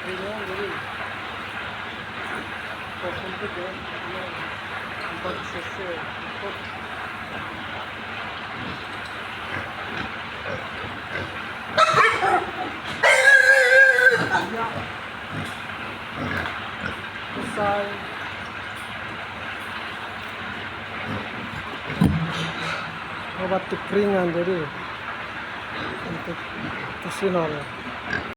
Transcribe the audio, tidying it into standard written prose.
Ganyan, ganyan. Papunta yan. Yan. Ang pagsasya. Ipot. Yeah. Usay. Obat tikringan jadi untuk kesinor.